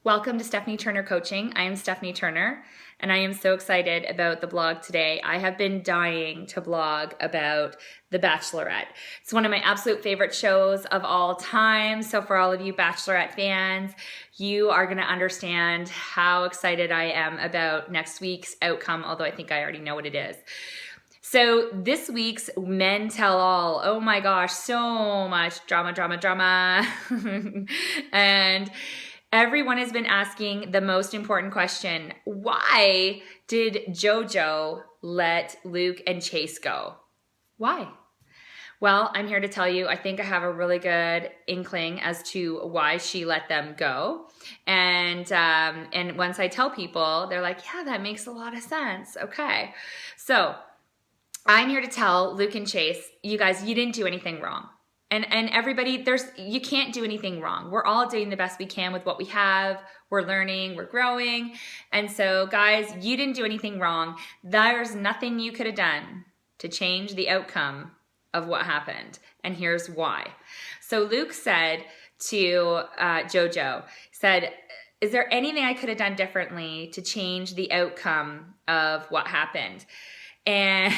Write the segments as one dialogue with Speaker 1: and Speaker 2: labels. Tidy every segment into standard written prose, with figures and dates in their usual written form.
Speaker 1: Welcome to Stephanie Turner Coaching. I am Stephanie Turner, and I am so excited about the blog today. I have been dying to blog about The Bachelorette. It's one of my absolute favorite shows of all time. So for all of you Bachelorette fans, you are going to understand how excited I am about next week's outcome, although I think I already know what it is. So this week's Men Tell All, oh my gosh, so much drama. And everyone has been asking the most important question: why did JoJo let Luke and Chase go? Why? Well, I'm here to tell you, I think I have a really good inkling as to why she let them go. And once I tell people, they're like, yeah, that makes a lot of sense. Okay. So I'm here to tell Luke and Chase, you guys, you didn't do anything wrong. And everybody, you can't do anything wrong. We're all doing the best we can with what we have. We're learning, we're growing. And so guys, you didn't do anything wrong. There's nothing you could have done to change the outcome of what happened. And here's why. So Luke said to JoJo, is there anything I could have done differently to change the outcome of what happened? And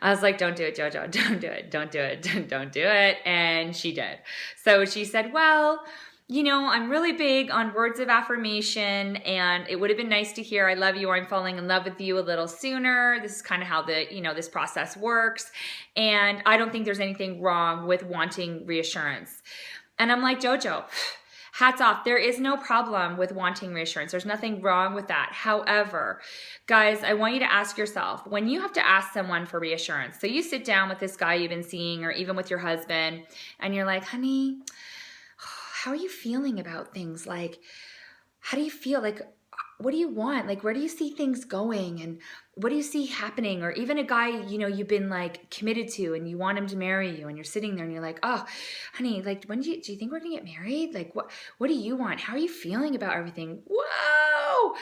Speaker 1: I was like, don't do it, JoJo. Don't do it. Don't do it. Don't do it. And she did. So she said, well, you know, I'm really big on words of affirmation, and it would have been nice to hear I love you or I'm falling in love with you a little sooner. This is kind of how this process works. And I don't think there's anything wrong with wanting reassurance. And I'm like, JoJo, hats off. There is no problem with wanting reassurance. There's nothing wrong with that. However, guys, I want you to ask yourself, when you have to ask someone for reassurance, so you sit down with this guy you've been seeing or even with your husband and you're like, honey, how are you feeling about things? Like, how do you feel? Like, what do you want? Like, where do you see things going? And what do you see happening? Or even a guy, you've been like committed to and you want him to marry you and you're sitting there and you're like, oh, honey, like, when do you think we're gonna get married? Like, what do you want? How are you feeling about everything? Whoa!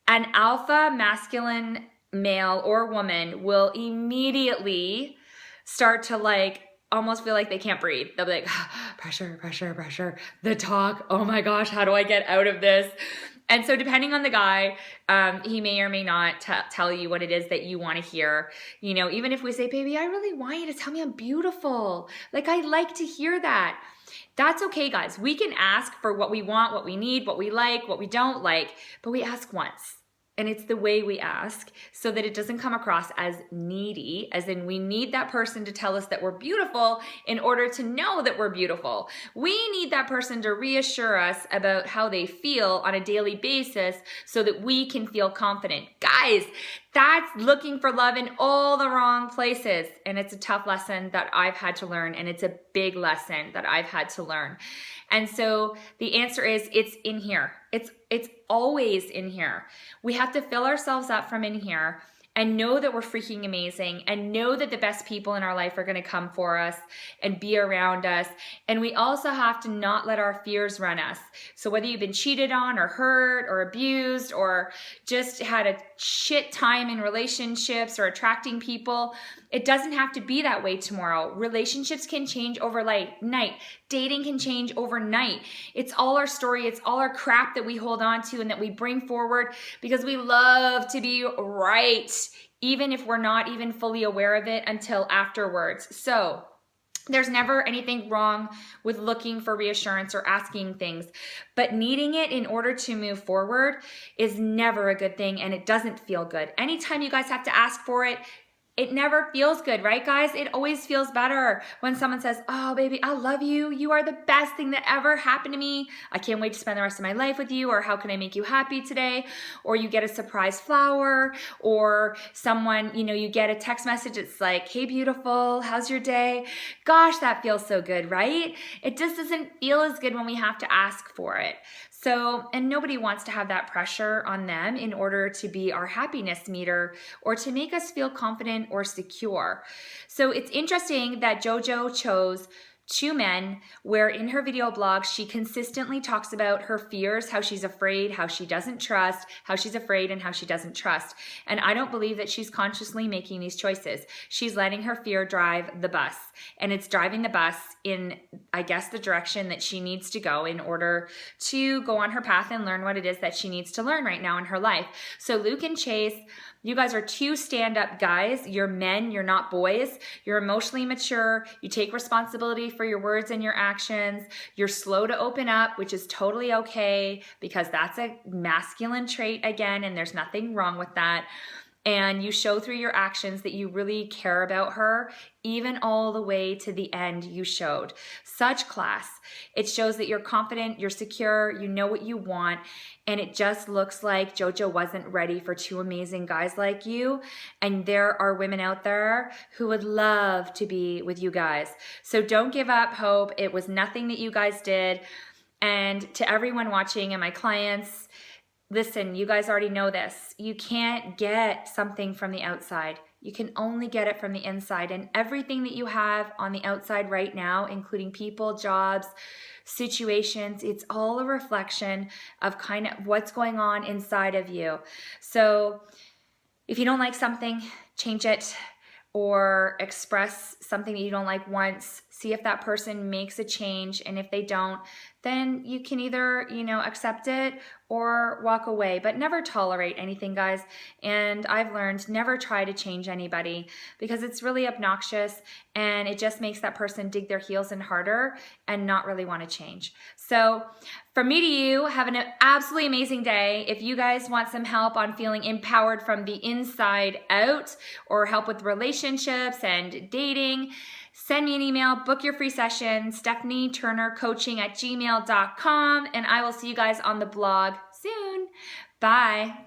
Speaker 1: An alpha masculine male or woman will immediately start to almost feel like they can't breathe. They'll be like, pressure, the talk. Oh my gosh, how do I get out of this? And so depending on the guy, he may or may not tell you what it is that you want to hear. Even if we say, baby, I really want you to tell me I'm beautiful. Like, I like to hear that. That's okay, guys. We can ask for what we want, what we need, what we like, what we don't like, but we ask once. And it's the way we ask so that it doesn't come across as needy, as in we need that person to tell us that we're beautiful in order to know that we're beautiful. We need that person to reassure us about how they feel on a daily basis so that we can feel confident. Guys, that's looking for love in all the wrong places. And it's a tough lesson that I've had to learn, and it's a big lesson that I've had to learn. And so the answer is, it's in here. It's always in here. We have to fill ourselves up from in here and know that we're freaking amazing and know that the best people in our life are going to come for us and be around us. And we also have to not let our fears run us. So whether you've been cheated on or hurt or abused or just had a shit time in relationships or attracting people, it doesn't have to be that way tomorrow. Relationships can change overnight. Dating can change overnight. It's all our story. It's all our crap that we hold on to and that we bring forward because we love to be right, even if we're not even fully aware of it until afterwards. So there's never anything wrong with looking for reassurance or asking things, but needing it in order to move forward is never a good thing, and it doesn't feel good. Anytime you guys have to ask for it, it never feels good, right, guys? It always feels better when someone says, oh, baby, I love you. You are the best thing that ever happened to me. I can't wait to spend the rest of my life with you. Or how can I make you happy today? Or you get a surprise flower, or someone, you get a text message. It's like, hey, beautiful, how's your day? Gosh, that feels so good, right? It just doesn't feel as good when we have to ask for it. So, and nobody wants to have that pressure on them in order to be our happiness meter or to make us feel confident or secure. So it's interesting that JoJo chose to men, where in her video blog, she consistently talks about her fears, how she's afraid, how she doesn't trust, how she's afraid, and how she doesn't trust. And I don't believe that she's consciously making these choices. She's letting her fear drive the bus, and it's driving the bus in, I guess, the direction that she needs to go in order to go on her path and learn what it is that she needs to learn right now in her life. So Luke and Chase, you guys are two stand-up guys. You're men, you're not boys. You're emotionally mature. You take responsibility for your words and your actions. You're slow to open up, which is totally okay because that's a masculine trait again, and there's nothing wrong with that. And you show through your actions that you really care about her, even all the way to the end you showed. Such class. It shows that you're confident, you're secure, you know what you want, and it just looks like JoJo wasn't ready for two amazing guys like you. And there are women out there who would love to be with you guys. So don't give up hope. It was nothing that you guys did. And to everyone watching and my clients, listen, you guys already know this. You can't get something from the outside. You can only get it from the inside. And everything that you have on the outside right now, including people, jobs, situations, it's all a reflection of kind of what's going on inside of you. So if you don't like something, change it, or express something that you don't like once. See if that person makes a change, and if they don't, then you can either, accept it or walk away, but never tolerate anything, guys. And I've learned never try to change anybody because it's really obnoxious and it just makes that person dig their heels in harder and not really want to change. So from me to you, have an absolutely amazing day. If you guys want some help on feeling empowered from the inside out or help with relationships and dating, send me an email, book your free session, StephanieTurnerCoaching@gmail.com, and I will see you guys on the blog soon. Bye.